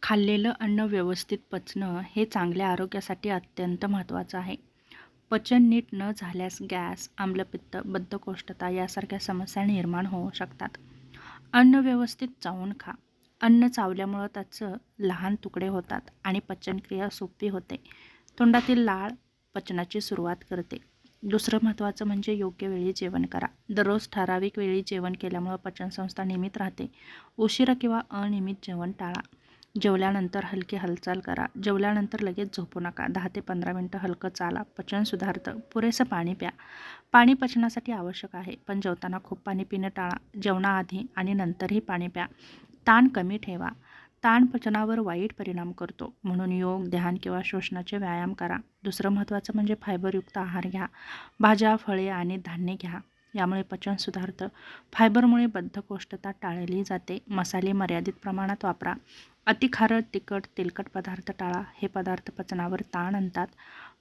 खाल्लेलं अन्न व्यवस्थित पचणं हे चांगल्या आरोग्यासाठी अत्यंत महत्त्वाचं आहे. पचन नीट न झाल्यास गॅस, आम्लपित्त, बद्धकोष्ठता यासारख्या समस्या निर्माण होऊ शकतात. अन्न व्यवस्थित चावून खा. अन्न चावल्यामुळं त्याचं लहान तुकडे होतात आणि पचनक्रिया सोपी होते. तोंडातील लाळ पचनाची सुरुवात करते. दुसरं महत्त्वाचं म्हणजे योग्य वेळी जेवण करा. दररोज ठराविक वेळी जेवण केल्यामुळं पचनसंस्था नियमित राहते. उशिरा किंवा अनियमित जेवण टाळा. जेवल्यानंतर हलकी हालचाल करा. जेवल्यानंतर लगेच झोपू नका. 10 ते 15 मिनिटं हलकं चाला. पचन सुधारतं. पुरेसं पाणी प्या. पाणी पचनासाठी आवश्यक आहे, पण जेवताना खूप पाणी पिणं टाळा. जेवणाआधी आणि नंतरही पाणी प्या. ताण कमी ठेवा. ताण पचनावर वाईट परिणाम करतो, म्हणून योग, ध्यान किंवा श्वसनाचे व्यायाम करा. दुसरं महत्त्वाचं म्हणजे फायबरयुक्त आहार घ्या. भाज्या, फळे आणि धान्ये घ्या. यामुळे पचन सुधारतं. फायबरमुळे बद्धकोष्ठता टाळली जाते. मसाले मर्यादित प्रमाणात वापरा. अति खारट, तिखट, तेलकट पदार्थ टाळा. हे पदार्थ पचनावर ताण आणतात.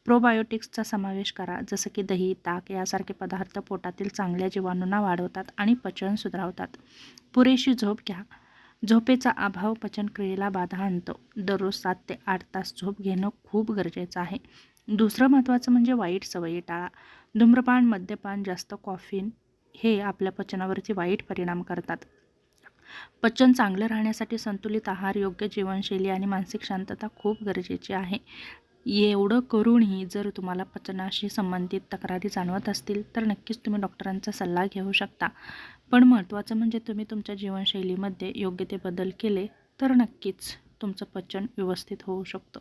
प्रोबायोटिक्सचा समावेश करा, जसं की दही, ताक यासारखे पदार्थ पोटातील चांगल्या जीवाणूंना वाढवतात आणि पचन सुधारवतात. पुरेशी झोप घ्या. झोपेचा अभाव पचनक्रियेला बाधा आणतो. दररोज 7 ते 8 तास झोप घेणं खूप गरजेचं आहे. दुसरं महत्त्वाचं म्हणजे वाईट सवयी टाळा. धूम्रपान, मद्यपान, जास्त कॉफीन हे आपल्या पचनावरती वाईट परिणाम करतात. पचन चांगलं राहण्यासाठी संतुलित आहार, योग्य जीवनशैली आणि मानसिक शांतता खूप गरजेची आहे. एवढं करूनही जर तुम्हाला पचनाशी संबंधित तक्रारी जाणवत असतील तर नक्कीच तुम्ही डॉक्टरांचा सल्ला घेऊ शकता. पण महत्त्वाचं म्हणजे तुम्ही तुमच्या जीवनशैलीमध्ये योग्य ते बदल केले तर नक्कीच तुमचं पचन व्यवस्थित होऊ शकतं.